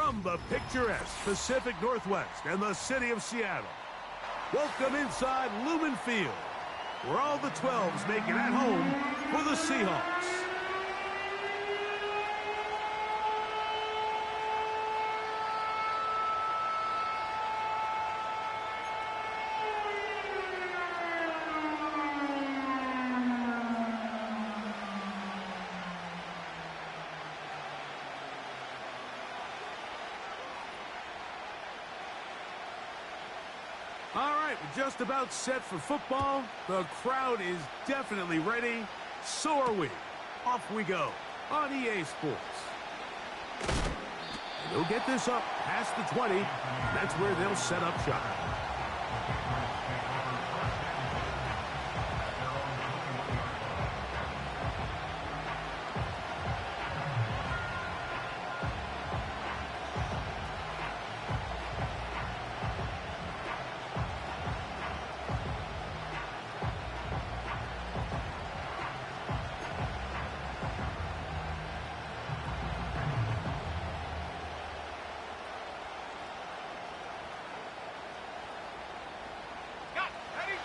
From the picturesque Pacific Northwest and the city of Seattle, welcome inside Lumen Field, where all the 12s make it at home for the Seahawks. All right, we're just about set for football. The crowd is definitely ready. So are we. Off we go on EA Sports. And they'll get this up past the 20. That's where they'll set up shop.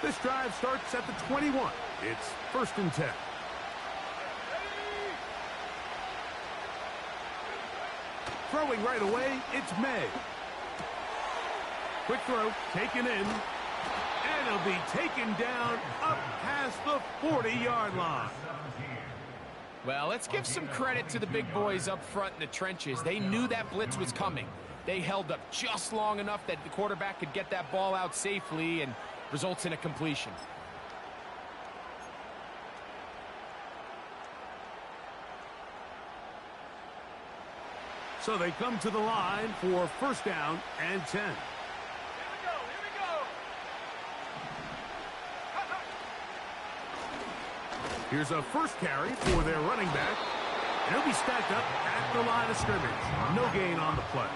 This drive starts at the 21. It's 1st and 10. Throwing right away, it's May. Quick throw, taken in. And it'll be taken down up past the 40-yard line. Well, let's give some credit to the big boys up front in the trenches. They knew that blitz was coming. They held up just long enough that the quarterback could get that ball out safely and results in a completion. So they come to the line for 1st down and 10. Here we go. Here's a first carry for their running back. And he'll be stacked up at the line of scrimmage. No gain on the play.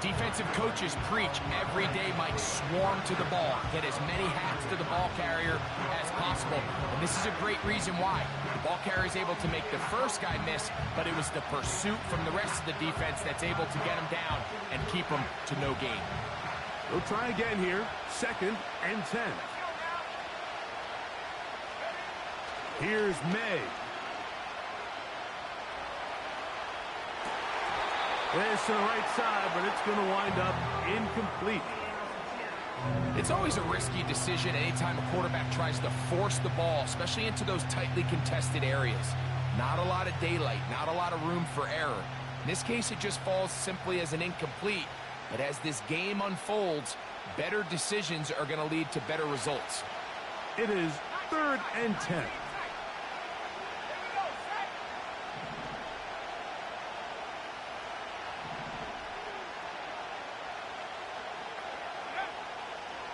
Defensive coaches preach every day, Mike, swarm to the ball. Get as many hats to the ball carrier as possible. And this is a great reason why. The ball carrier is able to make the first guy miss, but it was the pursuit from the rest of the defense that's able to get him down and keep him to no gain. We'll try again here. 2nd and 10. Here's May. This to the right side, but it's going to wind up incomplete. It's always a risky decision anytime a quarterback tries to force the ball, especially into those tightly contested areas. Not a lot of daylight, not a lot of room for error. In this case, it just falls simply as an incomplete. But as this game unfolds, better decisions are going to lead to better results. It is 3rd and 10.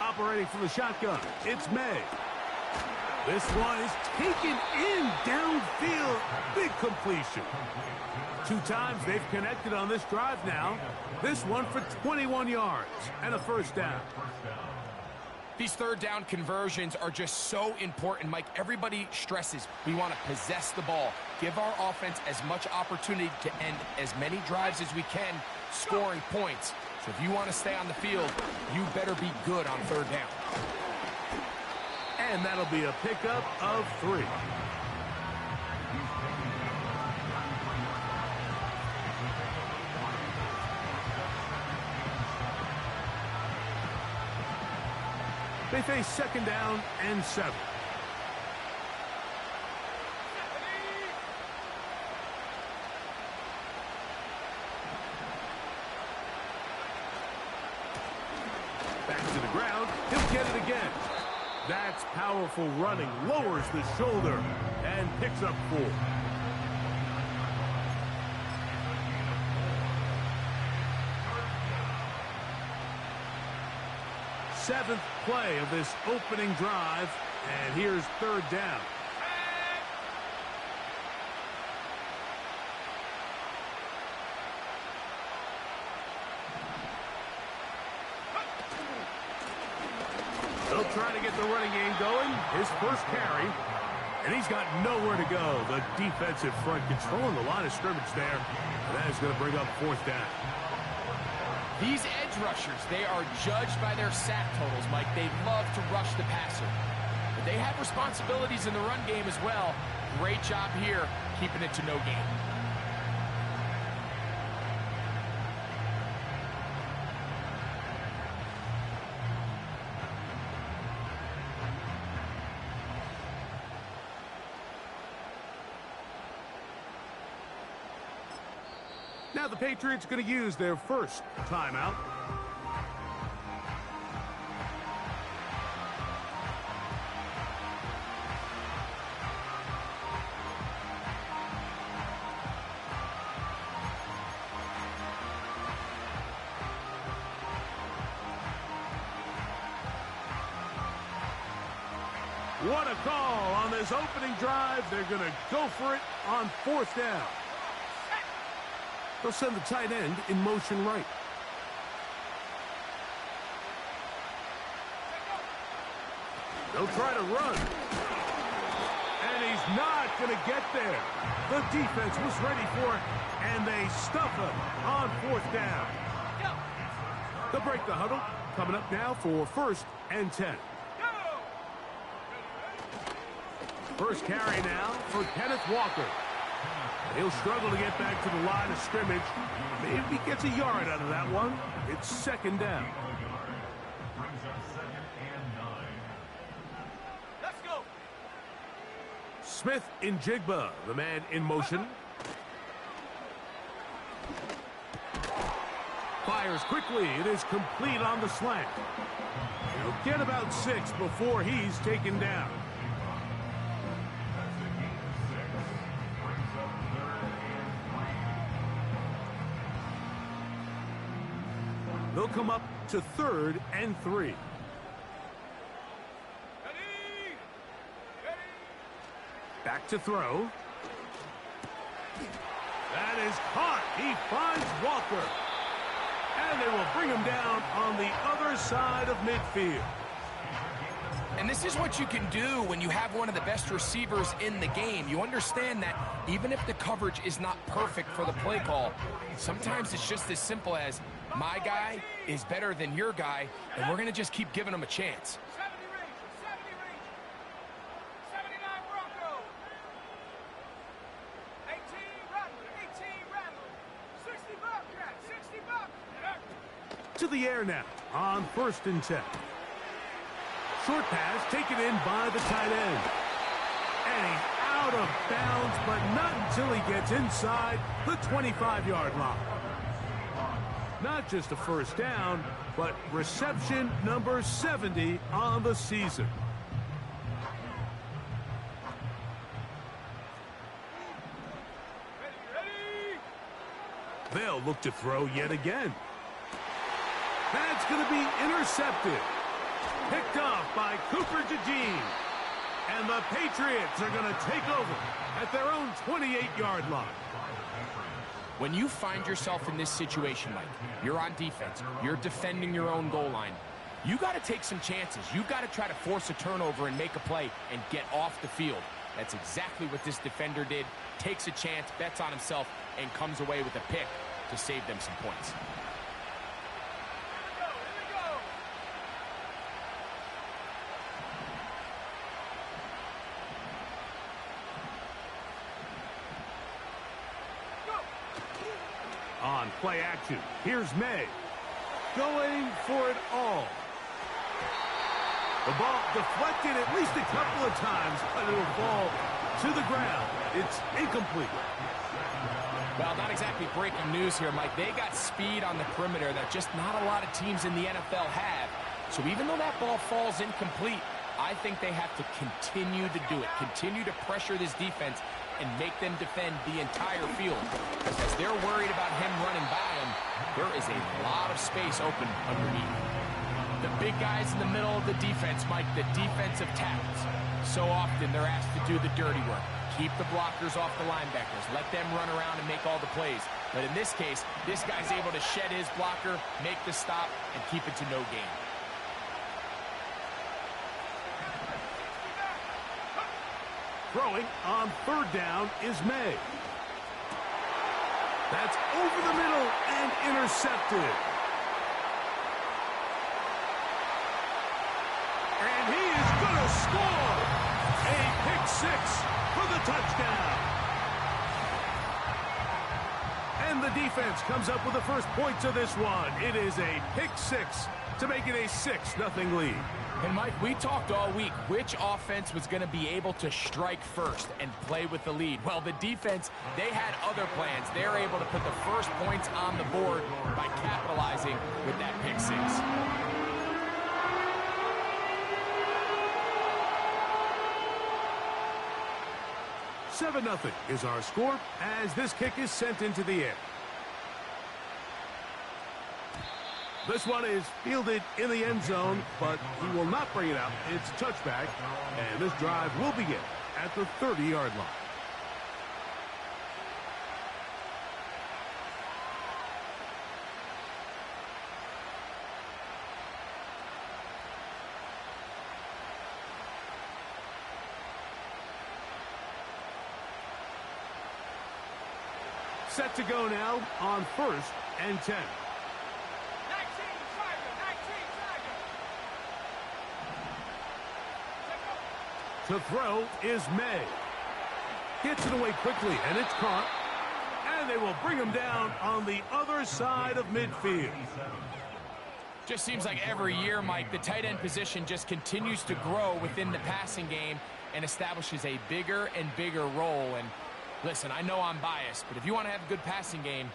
Operating from the shotgun, it's May. This one is taken in downfield. Big completion. 2 times they've connected on this drive now. This one for 21 yards and a 1st down. These 3rd down conversions are just so important, Mike. Everybody stresses we want to possess the ball, give our offense as much opportunity to end as many drives as we can, scoring points. So if you want to stay on the field, you better be good on 3rd down. And that'll be a pickup of 3. They face 2nd down and 7. Back to the ground. He'll get it again. That's powerful running. Lowers the shoulder and picks up 4. Seventh play of this opening drive, and here's 3rd down. They'll try to get the running game going. His first carry, and he's got nowhere to go. The defensive front controlling the line of scrimmage there. That is going to bring up fourth down. These edge rushers, they are judged by their sack totals, Mike. They love to rush the passer. But they have responsibilities in the run game as well. Great job here, keeping it to no gain. Now the Patriots going to use their first timeout. What a call on this opening drive. They're going to go for it on fourth down. They'll send the tight end in motion right. They'll try to run. And he's not going to get there. The defense was ready for it, and they stuff him on fourth down. They'll break the huddle. Coming up now for 1st and 10. First carry now for Kenneth Walker. He'll struggle to get back to the line of scrimmage. Maybe he gets a yard out of that one. It's 2nd down. Let's go. Smith in Jigba, the man in motion. Fires quickly. It is complete on the slant. He'll get about 6 before he's taken down. They'll come up to 3rd and 3. Ready. Ready. Back to throw. That is caught. He finds Walker. And they will bring him down on the other side of midfield. And this is what you can do when you have one of the best receivers in the game. You understand that even if the coverage is not perfect for the play call, sometimes it's just as simple as, my guy is better than your guy, and we're going to just keep giving him a chance. 70 Ranger. 79 Bronco. 18 Rattler. 18 Rattler. 60 Bobcat. 60 Bobcat. To the air now on 1st and 10. Short pass taken in by the tight end. And he's out of bounds, but not until he gets inside the 25-yard line. Not just a 1st down, but reception number 70 on the season. Ready. They'll look to throw yet again. That's going to be intercepted. Picked off by Cooper DeJean. And the Patriots are going to take over at their own 28-yard line. When you find yourself in this situation, Mike, you're on defense, you're defending your own goal line, you got to take some chances. You got to try to force a turnover and make a play and get off the field. That's exactly what this defender did. Takes a chance, bets on himself, and comes away with a pick to save them some points. On play action, here's May. Going for it all. The ball deflected at least a couple of times, but it will fall to the ground. It's incomplete. Well, not exactly breaking news here, Mike. They got speed on the perimeter that just not a lot of teams in the NFL have. So even though that ball falls incomplete, I think they have to continue to do it. Continue to pressure this defense and make them defend the entire field. As they're worried about him running by them, there is a lot of space open underneath. The big guys in the middle of the defense, Mike, the defensive tackles. So often they're asked to do the dirty work. Keep the blockers off the linebackers. Let them run around and make all the plays. But in this case, this guy's able to shed his blocker, make the stop, and keep it to no gain. Throwing on 3rd down is May. That's over the middle and intercepted. And he is going to score. A pick six for the touchdown. And the defense comes up with the first points of this one. It is a pick six to make it a 6-0 lead. And Mike, we talked all week which offense was going to be able to strike first and play with the lead. Well, the defense, they had other plans. They're able to put the first points on the board by capitalizing with that pick six. Seven 0 is our score as this kick is sent into the air. This one is fielded in the end zone, but he will not bring it out. It's touchback, and this drive will begin at the 30-yard line. Set to go now on 1st and 10. 19 Tiger. To throw is May. Gets it away quickly, and it's caught. And they will bring him down on the other side of midfield. Just seems like every year, Mike, the tight end position just continues to grow within the passing game and establishes a bigger and bigger role. And listen, I know I'm biased, but if you want to have a good passing game,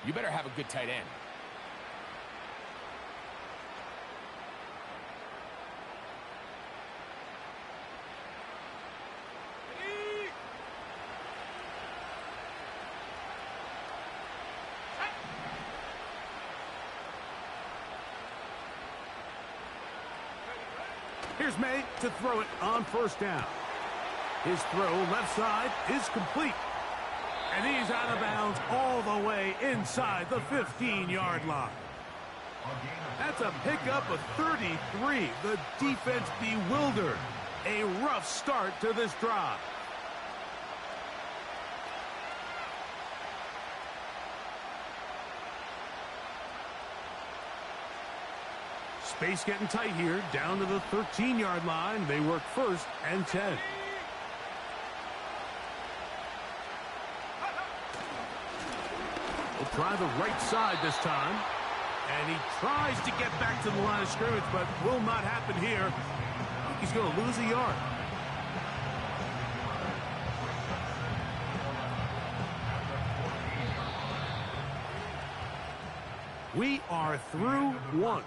you better have a good tight end. Here's May to throw it on 1st down. His throw left side is complete. And he's out of bounds all the way inside the 15-yard line. That's a pickup of 33. The defense bewildered. A rough start to this drive. Space getting tight here, down to the 13-yard line. They work 1st and 10. Will try the right side this time. And he tries to get back to the line of scrimmage, but will not happen here. He's going to lose a yard. We are through one.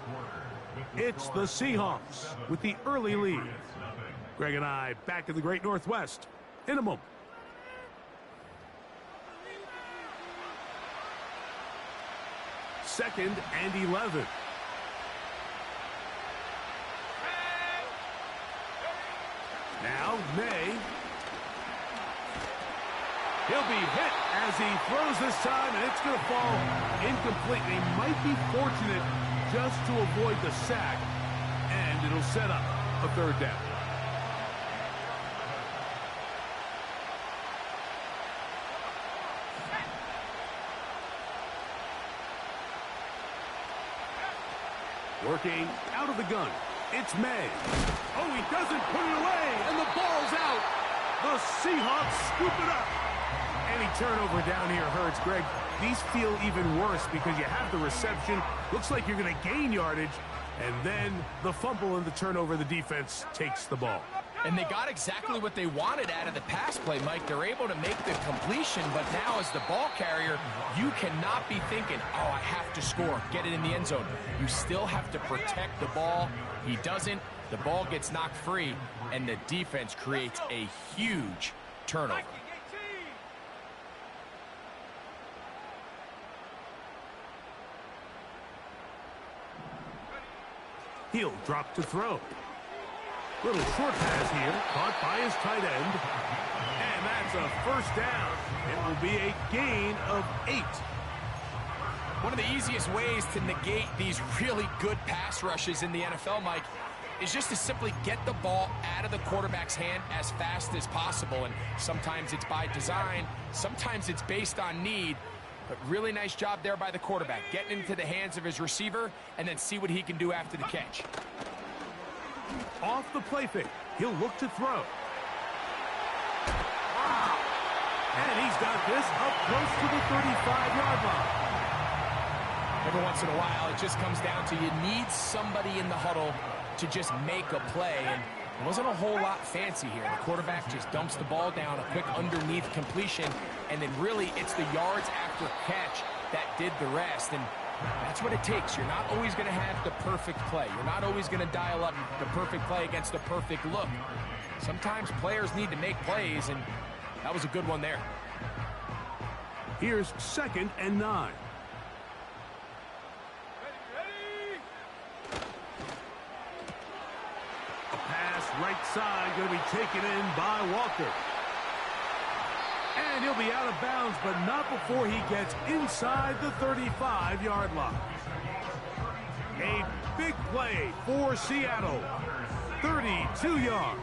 It's the Seahawks with the early lead. Greg and I back in the Great Northwest in a moment. Second and 11. Now May. He'll be hit as he throws this time, and it's going to fall incomplete. They might be fortunate just to avoid the sack, and it'll set up a 3rd down. Working out of the gun. It's May. Oh, he doesn't put it away, and the ball's out. The Seahawks scoop it up. Any turnover down here hurts, Greg. These feel even worse because you have the reception. Looks like you're going to gain yardage, and then the fumble and the turnover, the defense takes the ball. And they got exactly what they wanted out of the pass play, Mike. They're able to make the completion, but now as the ball carrier, you cannot be thinking, oh, I have to score, get it in the end zone. You still have to protect the ball. He doesn't. The ball gets knocked free, and the defense creates a huge turnover. He'll drop to throw. Little short pass here, caught by his tight end. And that's a 1st down. It will be a gain of 8. One of the easiest ways to negate these really good pass rushes in the NFL, Mike, is just to simply get the ball out of the quarterback's hand as fast as possible. And sometimes it's by design, sometimes it's based on need. But really nice job there by the quarterback, getting into the hands of his receiver and then see what he can do after the catch. Off the play fake, he'll look to throw. And he's got this up close to the 35-yard line. Every once in a while, it just comes down to you need somebody in the huddle to just make a play. And it wasn't a whole lot fancy here. The quarterback just dumps the ball down, a quick underneath completion, and then really it's the yards after catch that did the rest. And that's what it takes. You're not always going to have the perfect play. You're not always going to dial up the perfect play against the perfect look. Sometimes players need to make plays, and that was a good one there. Here's 2nd and 9. Ready. A pass right side going to be taken in by Walker. And he'll be out of bounds, but not before he gets inside the 35-yard line. A big play for Seattle. 32 yards.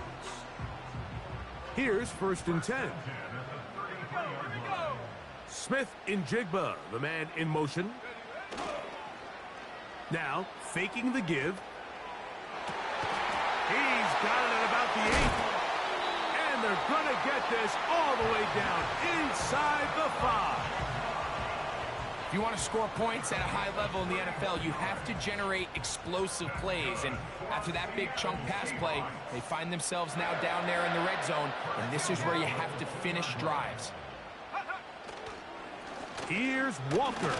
Here's 1st and 10. Smith in Jigba, the man in motion. Now, faking the give. He's got it at about the 8. And they're going to get this all the way down inside the 5. If you want to score points at a high level in the NFL, you have to generate explosive plays. And after that big chunk pass play, they find themselves now down there in the red zone. And this is where you have to finish drives. Here's Walker,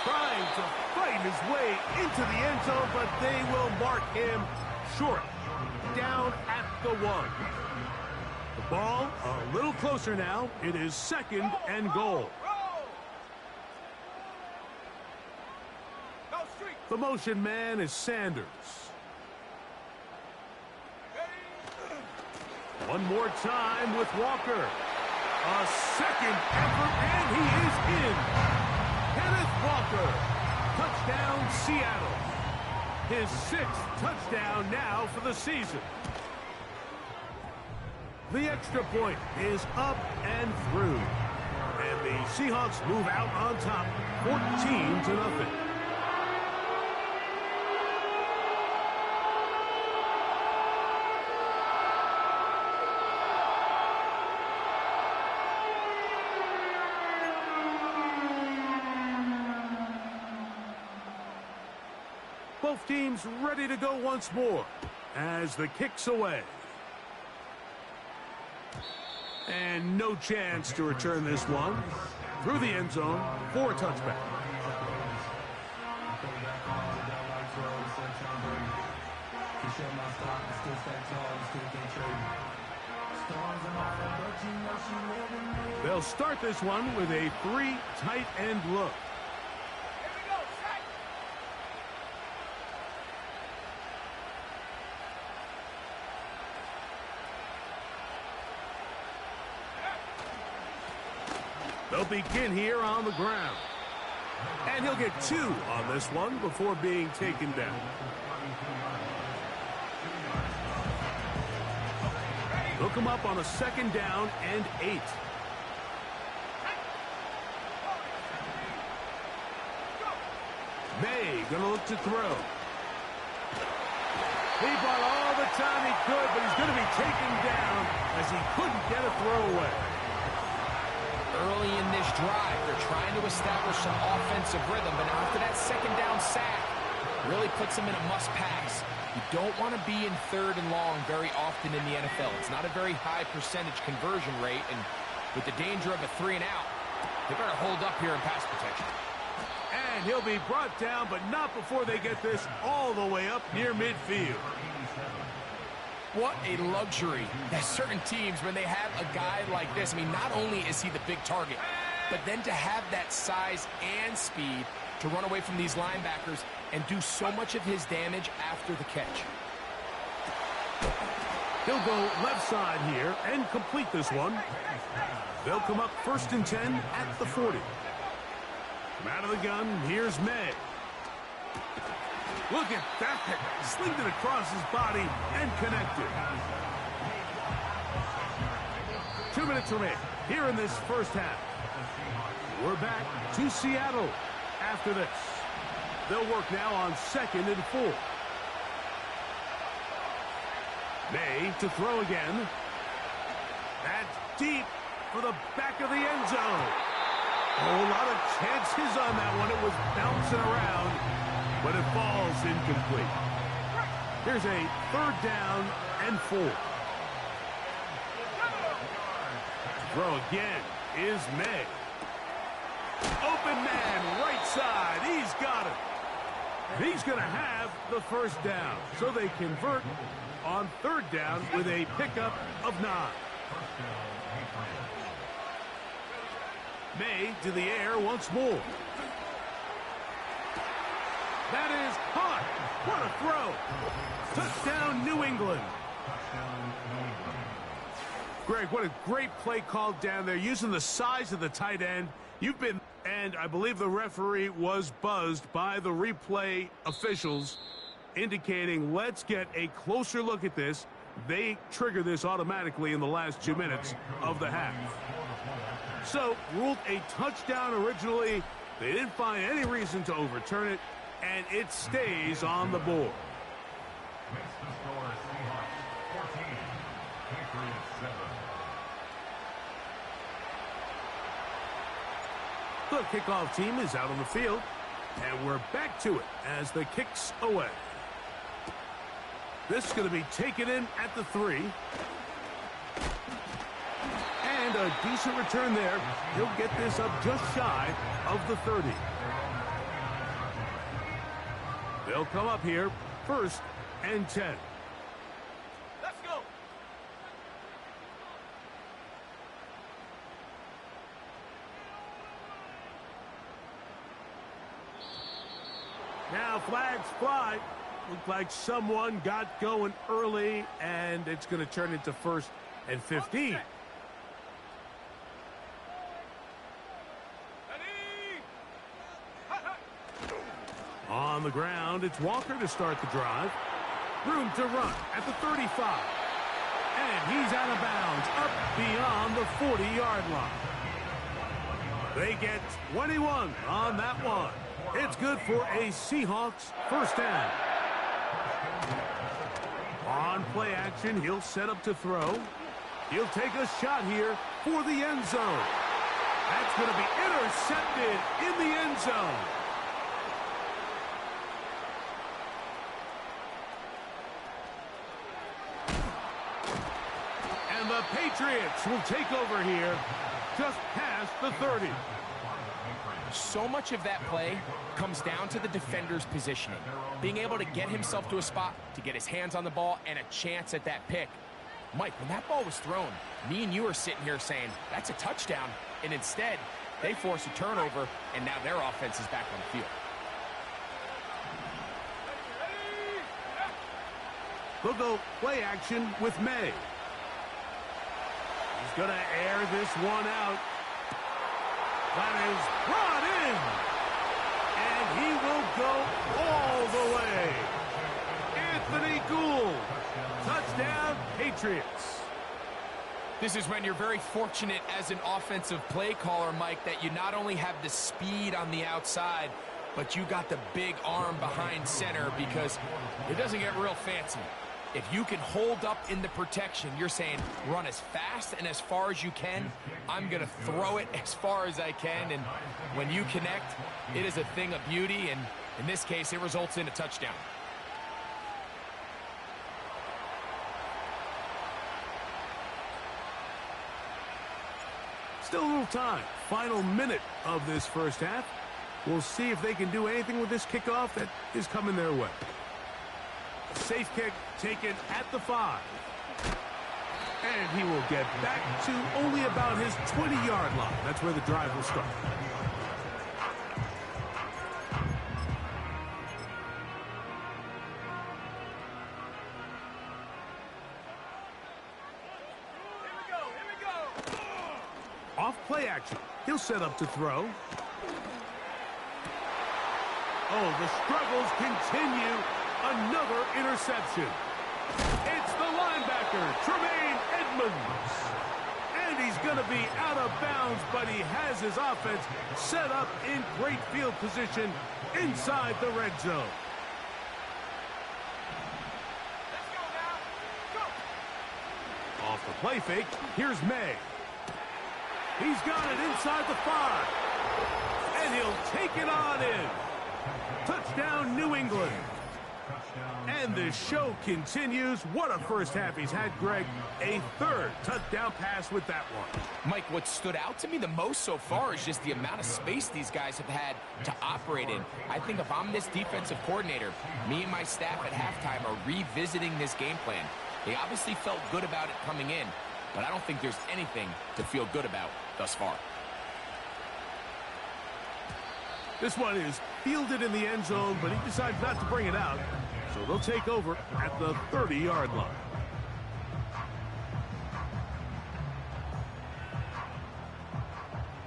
trying to fight his way into the end zone, but they will mark him short, down at the 1. The ball a little closer now. It is 2nd and goal. The motion man is Sanders. One more time with Walker. A second effort, and he is in. Kenneth Walker, touchdown Seattle. His 6th touchdown now for the season. The extra point is up and through. And the Seahawks move out on top, 14-0. Both teams ready to go once more as the kick's away. And no chance to return this one through the end zone for a touchback. They'll start this one with a 3 tight end look. They'll begin here on the ground. And he'll get 2 on this one before being taken down. They'll come up on a 2nd down and 8. May gonna look to throw. He bought all the time he could, but he's gonna be taken down as he couldn't get a throw away. Early in this drive, they're trying to establish some offensive rhythm, but after that 2nd down sack, really puts them in a must-pass. You don't want to be in 3rd and long very often in the NFL. It's not a very high percentage conversion rate, and with the danger of a 3 and out, they better hold up here in pass protection. And he'll be brought down, but not before they get this all the way up near midfield. What a luxury that certain teams, when they have a guy like this, I mean, not only is he the big target, but then to have that size and speed to run away from these linebackers and do so much of his damage after the catch. He'll go left side here and complete this one. They'll come up 1st and 10 at the 40. From out of the gun, here's May. Look at that. Slinged it across his body and connected. 2 minutes remain here in this first half. We're back to Seattle after this. They'll work now on 2nd and 4. May to throw again. That's deep for the back of the end zone. Oh, a lot of chances on that one. It was bouncing around, but it falls incomplete. Here's a 3rd down and 4. Throw again is May. Open man, right side. He's got it. He's going to have the 1st down. So they convert on 3rd down with a pickup of 9. May to the air once more. That is caught. What a throw. Touchdown, New England. Greg, what a great play called down there, using the size of the tight end. And I believe the referee was buzzed by the replay officials, indicating let's get a closer look at this. They trigger this automatically in the last 2 minutes of the half. So, ruled a touchdown originally. They didn't find any reason to overturn it, and it stays on the board. The kickoff team is out on the field, and we're back to it as the kick's away. This is going to be taken in at the 3. And a decent return there. He'll get this up just shy of the 30. They'll come up here, 1st and 10. Let's go. Now flags fly. Looked like someone got going early, and it's going to turn into 1st and 15. On the ground, it's Walker to start the drive. Room to run at the 35. And he's out of bounds, up beyond the 40-yard line. They get 21 on that one. It's good for a Seahawks 1st down. On play action, he'll set up to throw. He'll take a shot here for the end zone. That's going to be intercepted in the end zone. And the Patriots will take over here just past the 30. So much of that play comes down to the defender's positioning. Being able to get himself to a spot, to get his hands on the ball, and a chance at that pick. Mike, when that ball was thrown, me and you are sitting here saying, that's a touchdown. And instead, they force a turnover, and now their offense is back on the field. They'll go play action with May. He's going to air this one out. That is brought in. And he will go all the way. Anthony Gould. Touchdown, Patriots. This is when you're very fortunate as an offensive play caller, Mike, that you not only have the speed on the outside, but you got the big arm behind center, because it doesn't get real fancy. If you can hold up in the protection, you're saying run as fast and as far as you can. I'm going to throw it as far as I can. And when you connect, it is a thing of beauty. And in this case, it results in a touchdown. Still a little time. Final minute of this 1st half. We'll see if they can do anything with this kickoff that is coming their way. Safe kick taken at the 5. And he will get back to only about his 20-yard line. That's where the drive will start. Here we go. Off play action. He'll set up to throw. Oh, the struggles continue. Another interception. It's the linebacker, Tremaine Edmunds. And And he's going to be out of bounds, but he has his offense set up in great field position inside the red zone. Let's go now. Go. Off the play fake, here's May. He's got it inside the 5. And he'll take it on in. Touchdown, New England. And the show continues. What a first half he's had, Greg. A third touchdown pass with that one. Mike, what stood out to me the most so far is just the amount of space these guys have had to operate in. I think if I'm this defensive coordinator, me and my staff at halftime are revisiting this game plan. They obviously felt good about it coming in, but I don't think there's anything to feel good about thus far. This one is fielded in the end zone, but he decides not to bring it out. So they'll take over at the 30-yard line.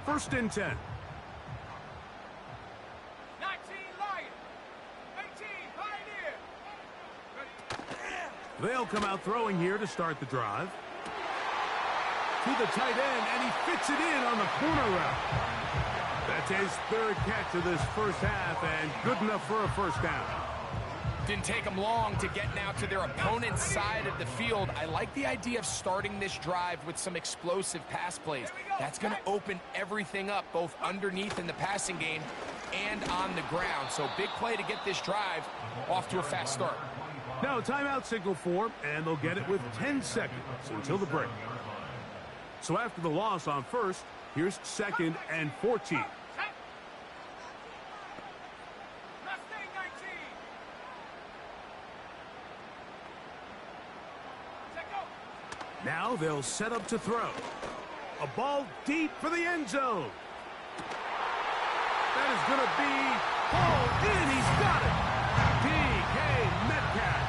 First and 10. 19 Lions. 18 Pioneer. Ready. They'll come out throwing here to start the drive. To the tight end, and he fits it in on the corner route. That's his third catch of this first half, and good enough for a first down. Didn't take them long to get now to their opponent's side of the field. I like the idea of starting this drive with some explosive pass plays. That's going to open everything up, both underneath in the passing game and on the ground. So big play to get this drive off to a fast start. Now a timeout signal for, and they'll get it with 10 seconds until the break. So after the loss on first, here's 2nd and 14. Mustang 19. Set go. Now they'll set up to throw. A ball deep for the end zone. That is going to be hauled in. He's got it. DK Metcalf.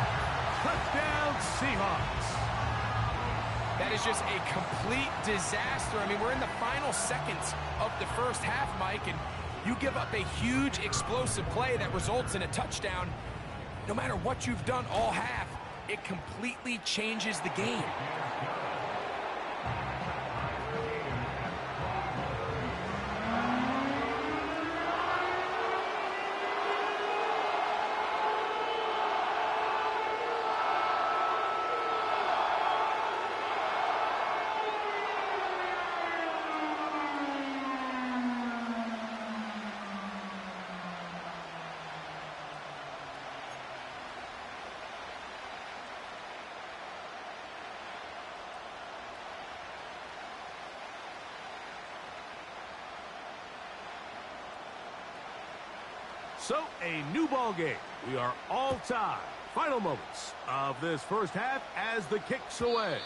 Touchdown Seahawks. That is just a complete disaster. I mean, we're in the final seconds of the first half, Mike, and you give up a huge explosive play that results in a touchdown. No matter what you've done all half, it completely changes the game. So, a new ball game. We are all tied. Final moments of this first half as the kick's away.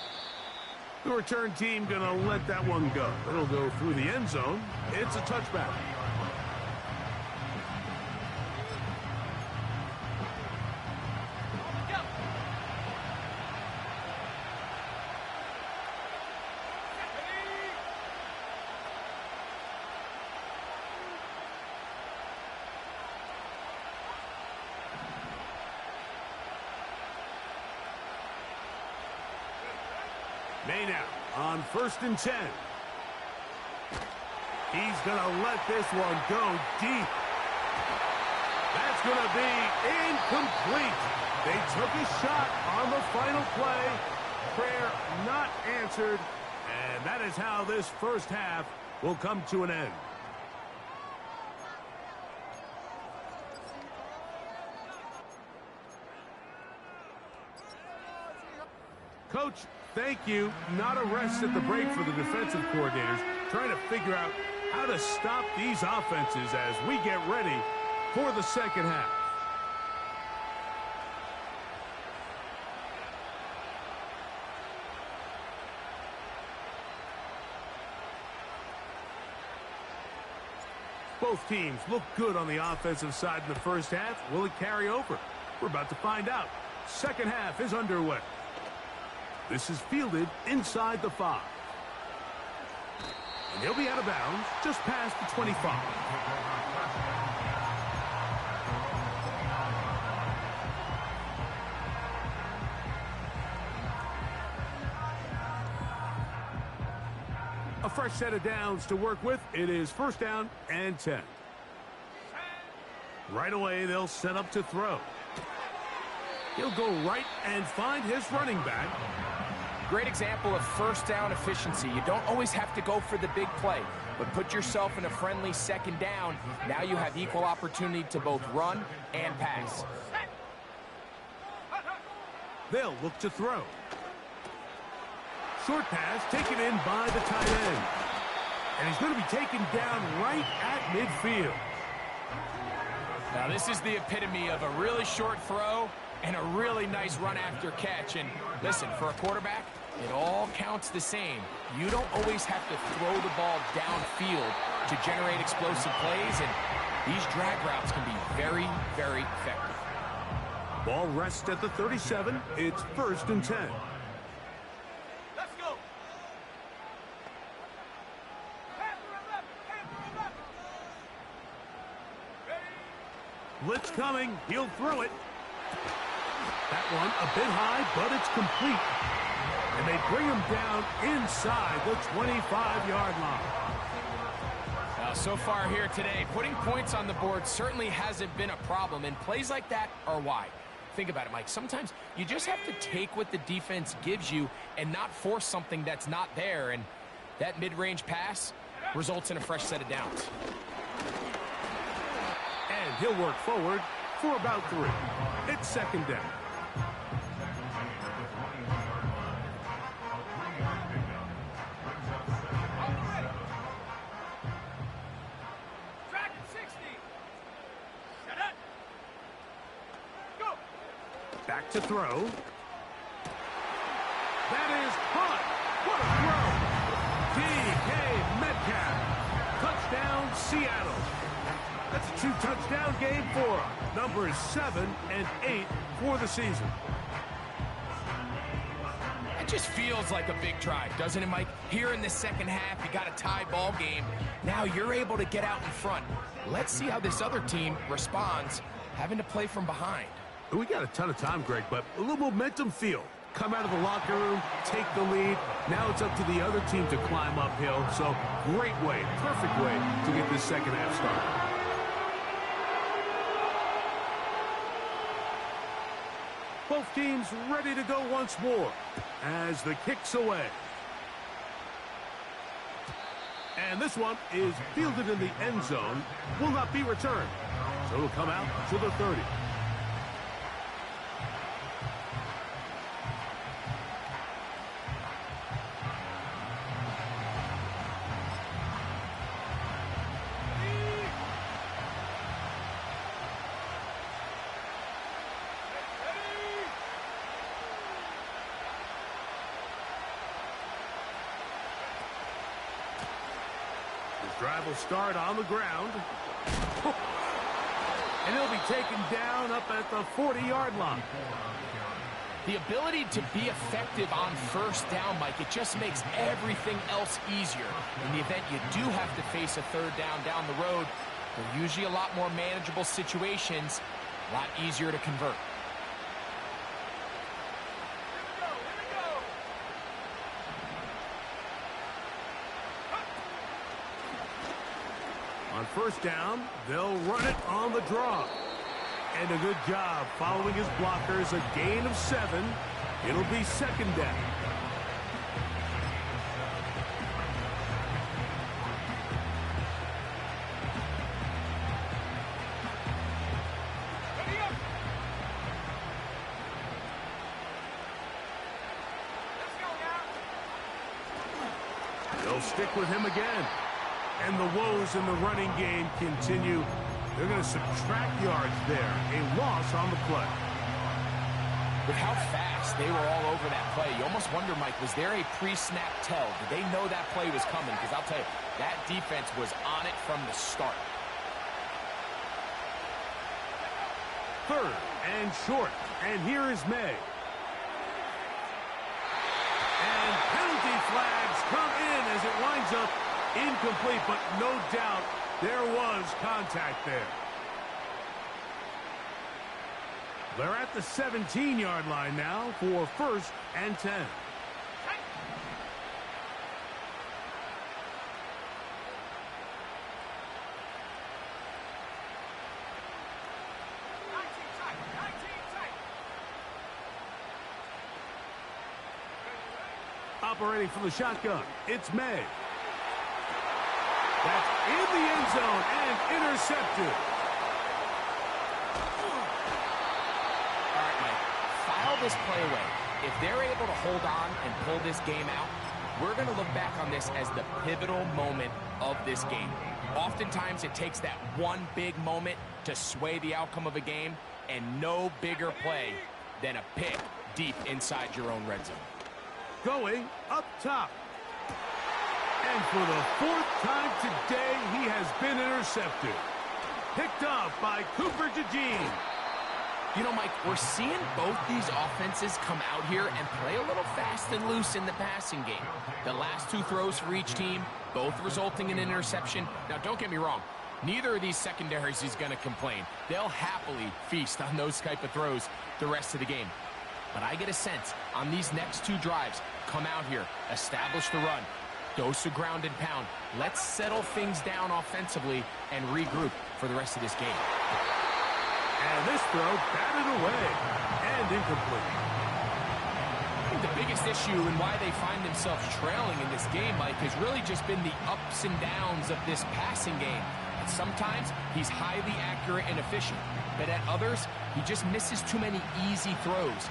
The return team going to let that one go. It'll go through the end zone. It's a touchback. May now on 1st and 10. He's going to let this one go deep. That's going to be incomplete. They took a shot on the final play. Prayer not answered. And that is how this first half will come to an end. Coach, thank you. Not a rest at the break for the defensive coordinators, trying to figure out how to stop these offenses as we get ready for the second half. Both teams look good on the offensive side in the first half. Will it carry over? We're about to find out. Second half is underway. This is fielded inside the 5. And he'll be out of bounds just past the 25. fresh set of downs to work with. It is first down and 10. Right away, they'll set up to throw. He'll go right and find his running back. Great example of first down efficiency. You don't always have to go for the big play, but put yourself in a friendly second down. Now you have equal opportunity to both run and pass. They'll look to throw. Short pass taken in by the tight end. And he's going to be taken down right at midfield. Now this is the epitome of a really short throw and a really nice run after catch. And listen, for a quarterback, it all counts the same. You don't always have to throw the ball downfield to generate explosive plays, and these drag routes can be very, very effective. Ball rests at the 37. It's first and 10. Let's go. Panther 11, Panther 11. Ready? Blitz coming. He'll throw it. That one a bit high, but it's complete. And they bring him down inside the 25-yard line. Now, so far here today, putting points on the board certainly hasn't been a problem, and plays like that are why. Think about it, Mike. Sometimes you just have to take what the defense gives you and not force something that's not there, and that mid-range pass results in a fresh set of downs. And he'll work forward for about 3. It's second down. Dragon 60. Set up. Go. Back to throw. That is caught. What a throw. DK Metcalf. Touchdown, Seattle. That's a 2-touchdown game for him. Numbers 7 and 8 for the season. It just feels like a big drive, doesn't it, Mike? Here in the second half, you got a tie ball game. Now you're able to get out in front. Let's see how this other team responds, having to play from behind. We got a ton of time, Greg, but a little momentum feel. Come out of the locker room, take the lead. Now it's up to the other team to climb uphill. So great way, perfect way to get this second half started. Both teams ready to go once more as the kick's away. And this one is fielded in the end zone. Will not be returned. So it'll come out to the 30. Drive will start on the ground. And he'll be taken down up at the 40-yard line. The ability to be effective on first down, Mike, it just makes everything else easier. In the event you do have to face a third down the road, they're usually a lot more manageable situations, a lot easier to convert. On first down, they'll run it on the draw. And a good job following his blockers, a gain of 7. It'll be second down. Ready up. Let's go now. They'll stick with him again. And the woes in the running game continue. They're going to subtract yards there. A loss on the play. With how fast they were all over that play, you almost wonder, Mike, was there a pre-snap tell? Did they know that play was coming? Because I'll tell you, that defense was on it from the start. Third and short. And here is May. And penalty flags come in as it winds up incomplete, but no doubt there was contact there. They're at the 17-yard line now for first and 10. operating from the shotgun. It's May. That's in the end zone and intercepted. All right, Mike, file this play away. If they're able to hold on and pull this game out, we're going to look back on this as the pivotal moment of this game. Oftentimes, it takes that one big moment to sway the outcome of a game, and no bigger play than a pick deep inside your own red zone. Going up top. And for the fourth time today, he has been intercepted. Picked off by Cooper DeJean. You know, Mike, we're seeing both these offenses come out here and play a little fast and loose in the passing game. The last two throws for each team, both resulting in an interception. Now, don't get me wrong. Neither of these secondaries is going to complain. They'll happily feast on those type of throws the rest of the game. But I get a sense on these next two drives, come out here, establish the run, dose of ground and pound. Let's settle things down offensively and regroup for the rest of this game. And this throw batted away and incomplete. I think the biggest issue and why they find themselves trailing in this game, Mike, has really just been the ups and downs of this passing game. And sometimes he's highly accurate and efficient, but at others, he just misses too many easy throws.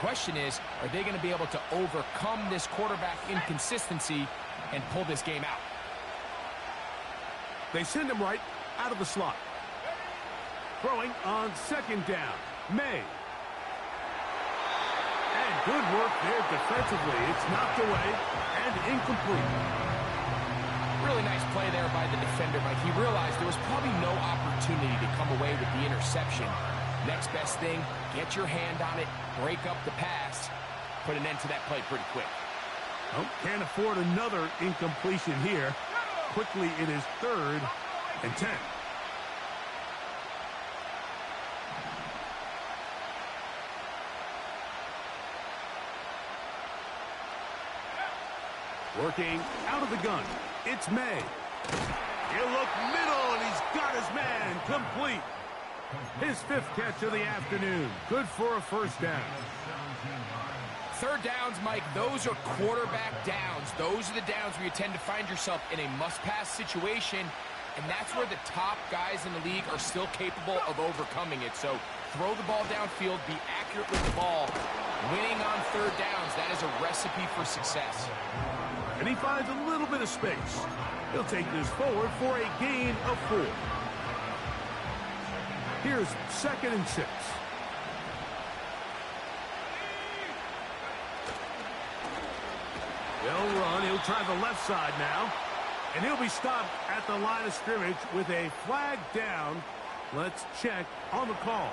The question is, are they going to be able to overcome this quarterback inconsistency and pull this game out? They send him right out of the slot. Throwing on second down. May. And good work there defensively. It's knocked away and incomplete. Really nice play there by the defender, Mike. He realized there was probably no opportunity to come away with the interception. Next best thing, get your hand on it, break up the pass, put an end to that play pretty quick. Oh, can't afford another incompletion here. Quickly, it is 3rd and 10. Working out of the gun. It's May. He'll look middle, and he's got his man complete. His 5th catch of the afternoon. Good for a first down. Third downs, Mike, those are quarterback downs. Those are the downs where you tend to find yourself in a must-pass situation, and that's where the top guys in the league are still capable of overcoming it. So throw the ball downfield, be accurate with the ball. Winning on third downs, that is a recipe for success. And he finds a little bit of space. He'll take this forward for a gain of 4. Here's 2nd and 6. They'll run. He'll try the left side now. And he'll be stopped at the line of scrimmage with a flag down. Let's check on the call.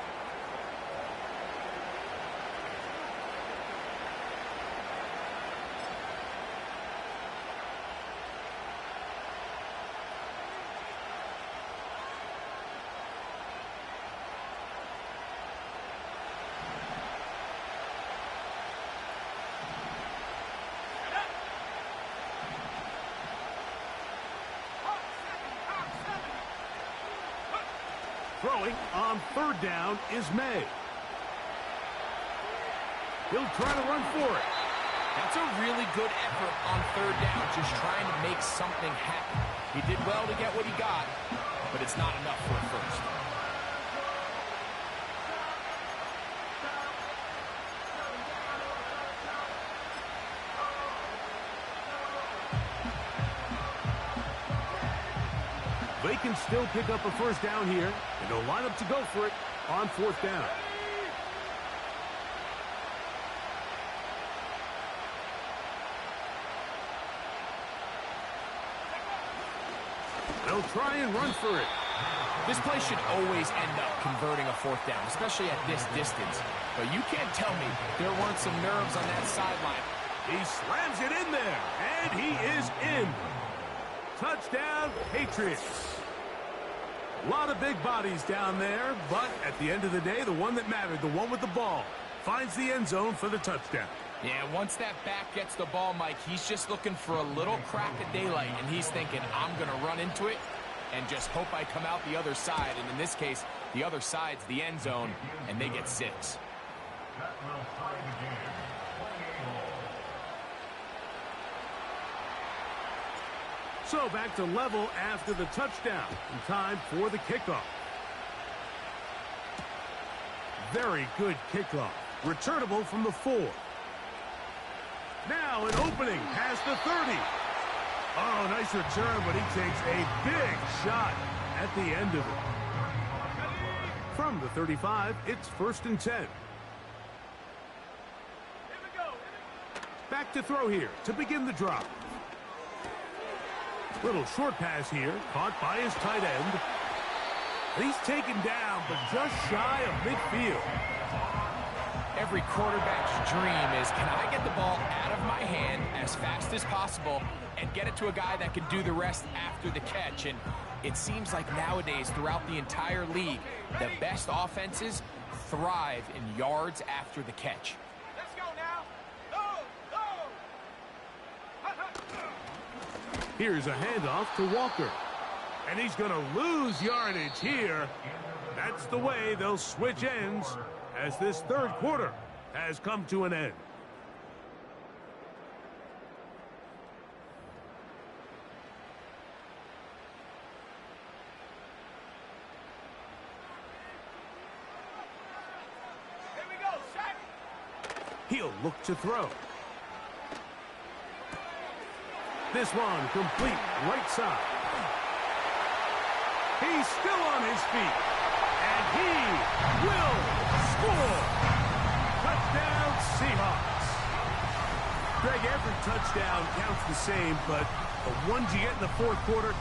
Throwing on 3rd down is May. He'll try to run for it. That's a really good effort on 3rd down, just trying to make something happen. He did well to get what he got, but it's not enough for a first. They can still pick up a first down here, and they'll line up to go for it on 4th down. They'll try and run for it. This play should always end up converting a 4th down, especially at this distance. But you can't tell me there weren't some nerves on that sideline. He slams it in there, and he is in. Touchdown, Patriots. A lot of big bodies down there, but at the end of the day, the one that mattered, the one with the ball, finds the end zone for the touchdown. Yeah, once that back gets the ball, Mike, he's just looking for a little crack of daylight, and he's thinking, I'm going to run into it and just hope I come out the other side. And in this case, the other side's the end zone, and they get 6. So back to level after the touchdown. And time for the kickoff. Very good kickoff. Returnable from the 4. Now an opening past the 30. Oh, nice return, but he takes a big shot at the end of it. From the 35, it's 1st and 10. Back to throw here to begin the drive. Little short pass here, caught by his tight end. And he's taken down, but just shy of midfield. Every quarterback's dream is, can I get the ball out of my hand as fast as possible and get it to a guy that can do the rest after the catch? And it seems like nowadays, throughout the entire league, the best offenses thrive in yards after the catch. Let's go now. Go. Here's a handoff to Walker. And he's going to lose yardage here. That's the way they'll switch ends as this third quarter has come to an end. Here we go, Shaq. He'll look to throw. This one complete right side. He's still on his feet. And he will score. Touchdown, Seahawks. Greg, every touchdown counts the same, but the ones you get in the fourth quarter,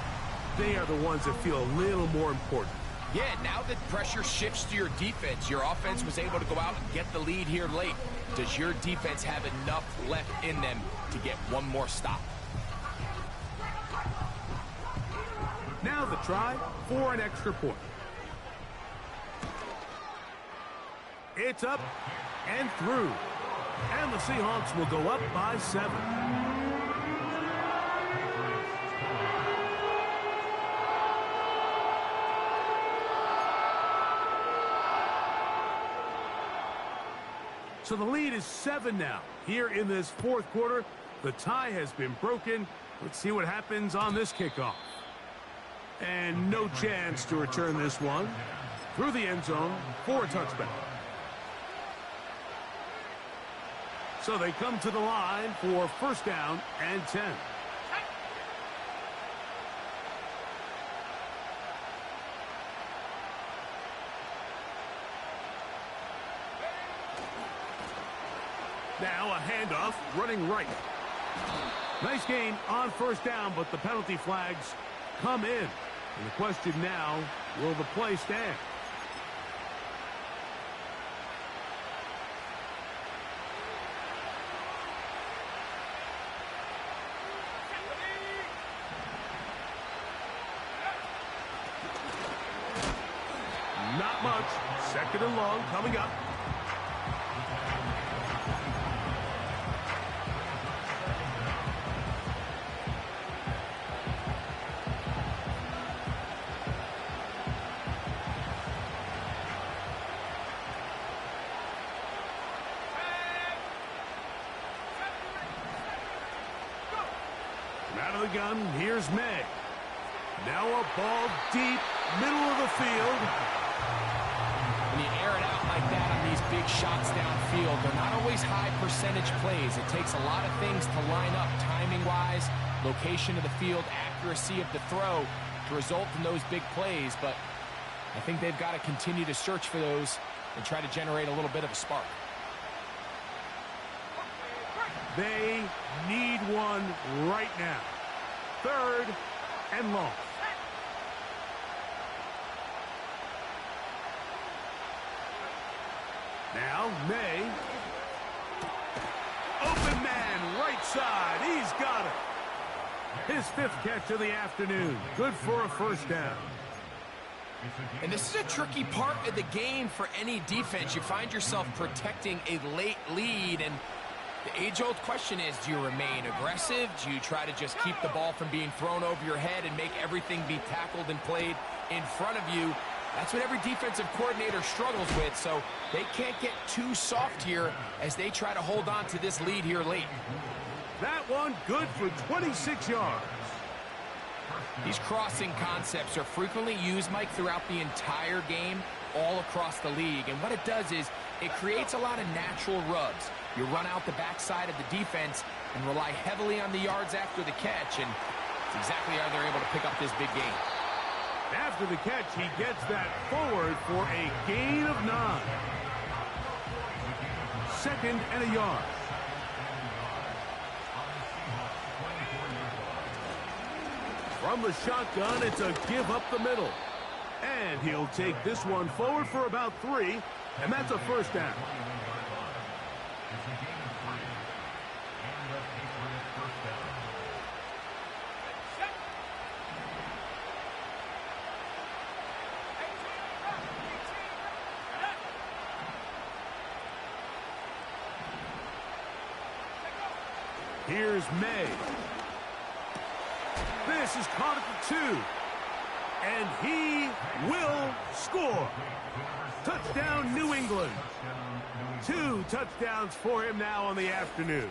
they are the ones that feel a little more important. Yeah, now that pressure shifts to your defense, your offense was able to go out and get the lead here late. Does your defense have enough left in them to get one more stop? Now the try for an extra point. It's up and through. And the Seahawks will go up by 7. So the lead is 7 now. Here in this fourth quarter, the tie has been broken. Let's see what happens on this kickoff. And no chance to return this one. Through the end zone for a touchback. So they come to the line for 1st down and 10. Now a handoff running right. Nice gain on 1st down, but the penalty flags come in. And the question now, will the play stand? Not much. 2nd and long coming up. Out of the gun, here's May. Now a ball deep, middle of the field. When you air it out like that on these big shots downfield, they're not always high percentage plays. It takes a lot of things to line up timing-wise, location of the field, accuracy of the throw to result in those big plays. But I think they've got to continue to search for those and try to generate a little bit of a spark. They need one right now. 3rd and long. Now May. Open man, right side. He's got it. His 5th catch of the afternoon. Good for a 1st down. And this is a tricky part of the game for any defense. You find yourself protecting a late lead, and the age-old question is, do you remain aggressive? Do you try to just keep the ball from being thrown over your head and make everything be tackled and played in front of you? That's what every defensive coordinator struggles with, so they can't get too soft here as they try to hold on to this lead here late. That one good for 26 yards. These crossing concepts are frequently used, Mike, throughout the entire game, all across the league. And what it does is it creates a lot of natural rubs. You run out the backside of the defense and rely heavily on the yards after the catch, and it's exactly how they're able to pick up this big gain. After the catch, he gets that forward for a gain of 9. 2nd and a yard. From the shotgun, it's a give up the middle. And he'll take this one forward for about 3, and that's a first down. Here's May. This is caught at the 2. And he will score. Touchdown, New England. 2 touchdowns for him now on the afternoon.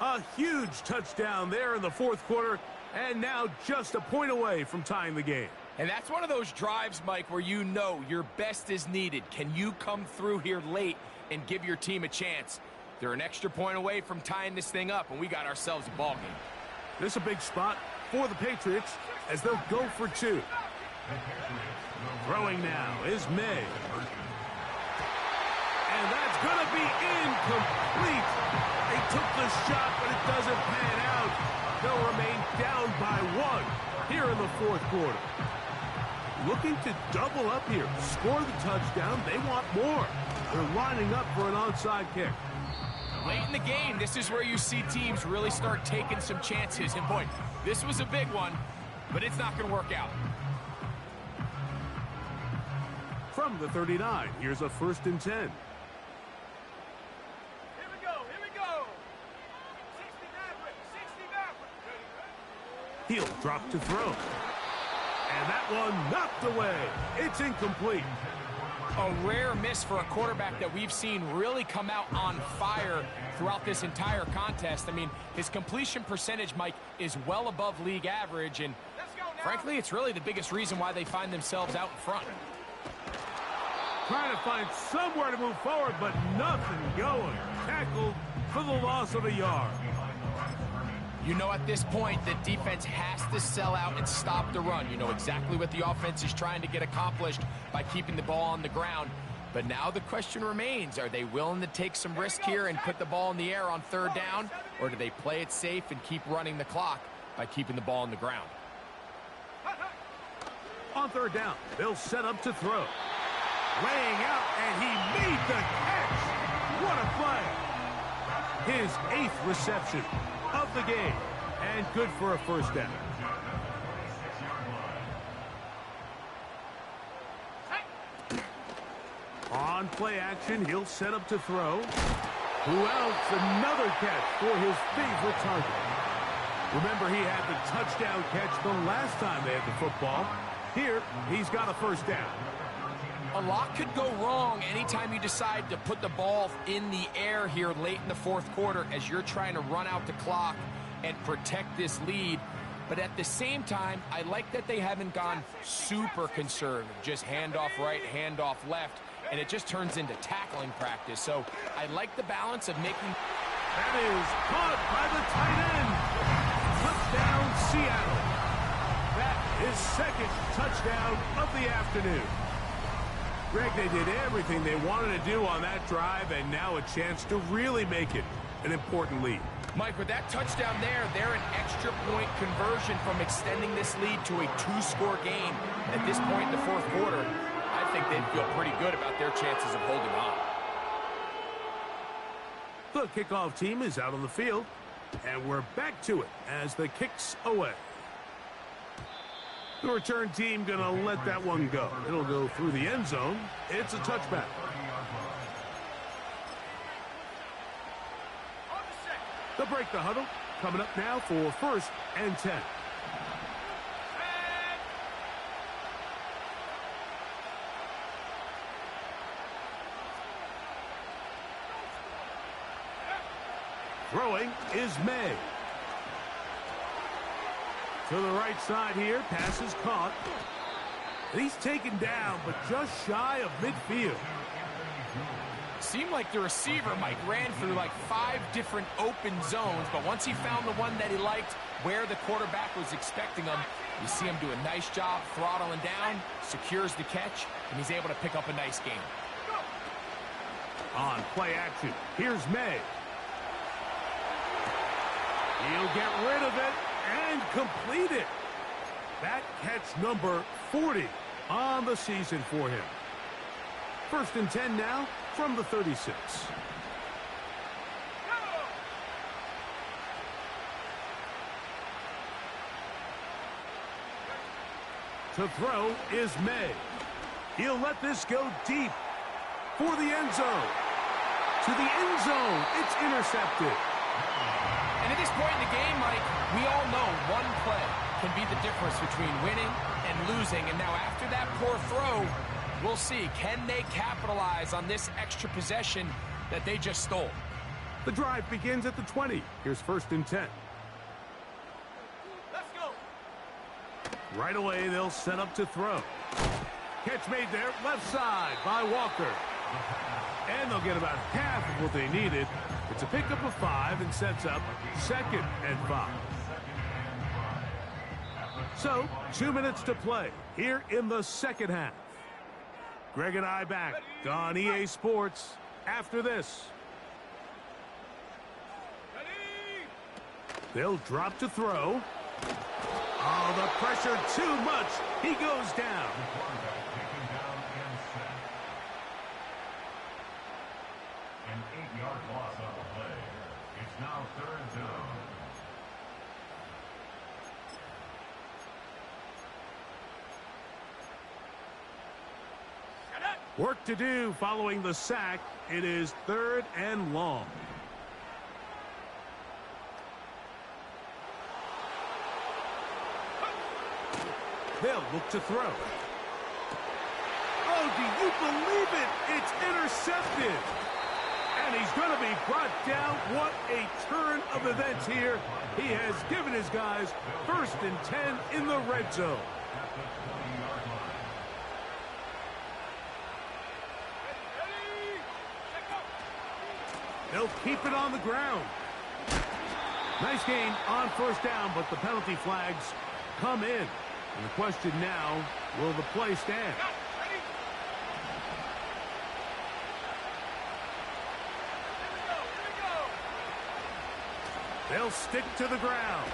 A huge touchdown there in the 4th quarter, and now just a point away from tying the game. And that's one of those drives, Mike, where you know your best is needed. Can you come through here late and give your team a chance? They're an extra point away from tying this thing up, and we got ourselves a ball game. This is a big spot for the Patriots as they'll go for 2. Throwing now is May. And that's going to be incomplete. They took the shot, but it doesn't pan out. They'll remain down by 1 here in the 4th quarter. Looking to double up here, score the touchdown. They want more. They're lining up for an onside kick. Late in the game, this is where you see teams really start taking some chances. And boy, this was a big one, but it's not going to work out. From the 39, here's a 1st and 10. Here we go, here we go. 69. He'll drop to throw. And that one knocked away. It's incomplete. A rare miss for a quarterback that we've seen really come out on fire throughout this entire contest. I mean, his completion percentage, Mike, is well above league average, and frankly, it's really the biggest reason why they find themselves out in front. Trying to find somewhere to move forward, but nothing going. Tackled for the loss of a yard. You know at this point the defense has to sell out and stop the run. You know exactly what the offense is trying to get accomplished by keeping the ball on the ground. But now the question remains, are they willing to take some risk here and put the ball in the air on 3rd down? Or do they play it safe and keep running the clock by keeping the ball on the ground? On 3rd down, they'll set up to throw. Laying out, and he made the catch. What a play. His 8th reception of the game, and good for a first down. On play action, he'll set up to throw. Who else? Another catch for his favorite target. Remember, he had the touchdown catch the last time they had the football. Here, he's got a first down. A lot could go wrong anytime you decide to put the ball in the air here late in the 4th quarter as you're trying to run out the clock and protect this lead. But at the same time, I like that they haven't gone super conservative. Just handoff right, handoff left, and it just turns into tackling practice. So I like the balance of making... That is caught by the tight end. Touchdown, Seattle. That is 2nd touchdown of the afternoon. Greg, they did everything they wanted to do on that drive, and now a chance to really make it an important lead. Mike, with that touchdown there, they're an extra point conversion from extending this lead to a 2-score game. At this point in the 4th quarter, I think they'd feel pretty good about their chances of holding on. The kickoff team is out on the field, and we're back to it as the kick's away. The return team going to let that one go. It'll go through the end zone. It's a touchback. They'll break the huddle. Coming up now for 1st and 10. Throwing is May. To the right side here. Pass is caught. And he's taken down, but just shy of midfield. Seemed like the receiver, Mike, ran through like 5 different open zones, but once he found the one that he liked, where the quarterback was expecting him, you see him do a nice job throttling down, secures the catch, and he's able to pick up a nice gain. On play action, here's May. He'll get rid of it and complete it. That catch number 40 on the season for him. 1st and 10 now from the 36. To throw is May. He'll let this go deep for the end zone. To the end zone, it's intercepted. And at this point in the game, Mike, we all know one play can be the difference between winning and losing. And now after that poor throw, we'll see, can they capitalize on this extra possession that they just stole? The drive begins at the 20. Here's 1st and 10. Let's go. Right away, they'll set up to throw. Catch made there, left side by Walker. And they'll get about half of what they needed. It's a pickup of 5 and sets up 2nd and 5. So, 2 minutes to play here in the second half. Greg and I back on EA Sports after this. They'll drop to throw. Oh, the pressure too much. He goes down. An 8-yard loss on the play. It's now 3rd down. Work to do following the sack. It is 3rd and long. They'll look to throw. Oh, do you believe it? It's intercepted. And he's going to be brought down. What a turn of events here. He has given his guys 1st and 10 in the red zone. They'll keep it on the ground. Nice gain on 1st down, but the penalty flags come in. And the question now, will the play stand? They'll stick to the ground.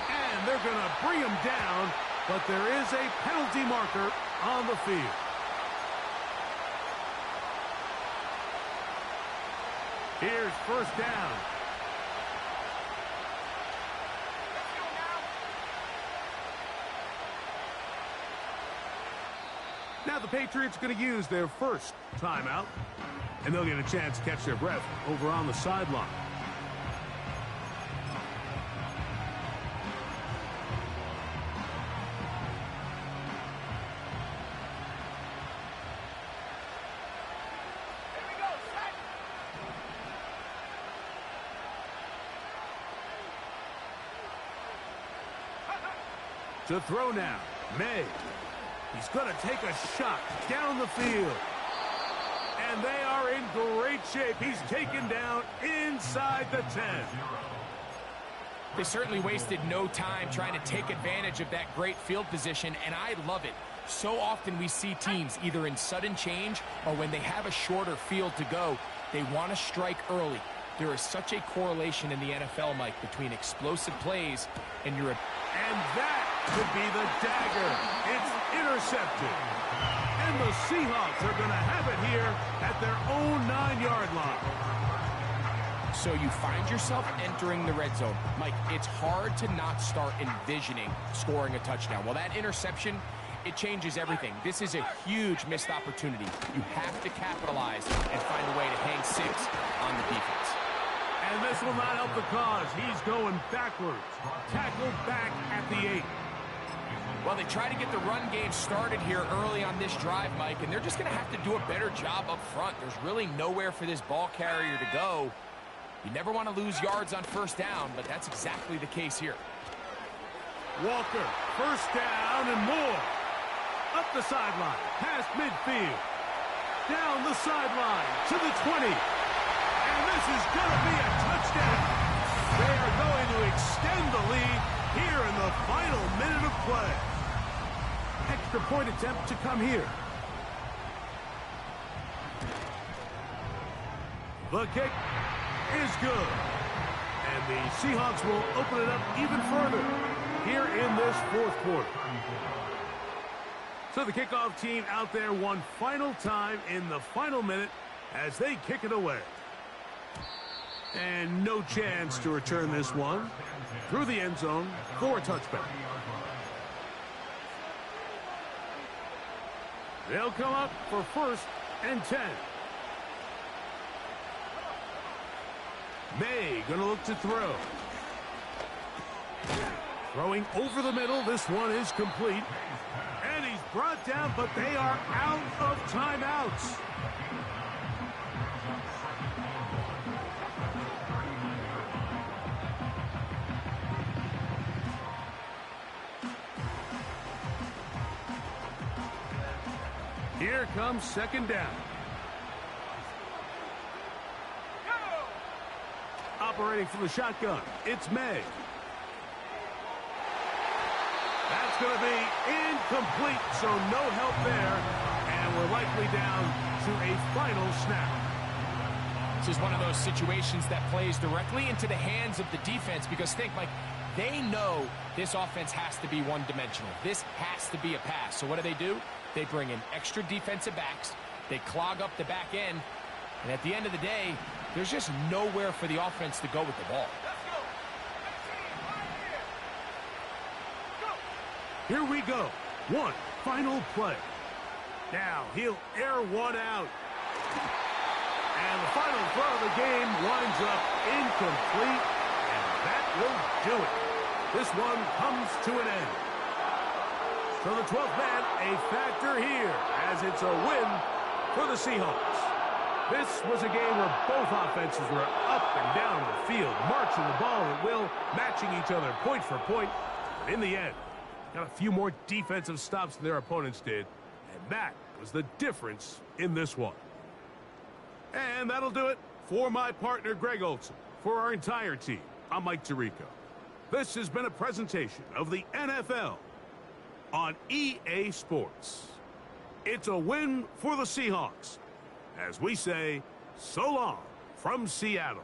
And they're going to bring him down, but there is a penalty marker on the field. Here's 1st down. Now the Patriots going to use their first timeout, and they'll get a chance to catch their breath over on the sideline. To throw now, May. He's going to take a shot down the field. And they are in great shape. He's taken down inside the 10. They certainly wasted no time trying to take advantage of that great field position, and I love it. So often we see teams either in sudden change or when they have a shorter field to go, they want to strike early. There is such a correlation in the NFL, Mike, between explosive plays and your... And that could be the dagger. It's intercepted. And the Seahawks are going to have it here at their own 9-yard line. So you find yourself entering the red zone. Mike, it's hard to not start envisioning scoring a touchdown. Well, that interception, it changes everything. This is a huge missed opportunity. You have to capitalize and find a way to hang 6 on the defense. And this will not help the cause. He's going backwards. Tackled back at the 8. Well, they try to get the run game started here early on this drive, Mike, and they're just going to have to do a better job up front. There's really nowhere for this ball carrier to go. You never want to lose yards on 1st down, but that's exactly the case here. Walker, first down and more. Up the sideline, past midfield. Down the sideline to the 20. And this is going to be a touchdown. They are going to extend the lead here in the final minute of play. Extra point attempt to come here. The kick is good. And the Seahawks will open it up even further here in this fourth quarter. So the kickoff team out there one final time in the final minute as they kick it away. And no chance to return this one through the end zone for a touchback. They'll come up for 1st and 10. May going to look to throw. Throwing over the middle. This one is complete. And he's brought down, but they are out of timeouts. Here comes 2nd down. Operating from the shotgun, it's May. That's going to be incomplete, so no help there. And we're likely down to a final snap. This is one of those situations that plays directly into the hands of the defense because think, Mike, they know this offense has to be one-dimensional. This has to be a pass. So what do? They bring in extra defensive backs. They clog up the back end. And at the end of the day, there's just nowhere for the offense to go with the ball. Here we go. One final play. Now he'll air one out. And the final throw of the game winds up incomplete. And that will do it. This one comes to an end. So the 12th man, a factor here as it's a win for the Seahawks. This was a game where both offenses were up and down the field, marching the ball at will, matching each other point for point. But in the end, got a few more defensive stops than their opponents did, and that was the difference in this one. And that'll do it for my partner, Greg Olson. For our entire team, I'm Mike Tirico. This has been a presentation of the NFL on EA Sports. It's a win for the Seahawks, as we say, so long from Seattle.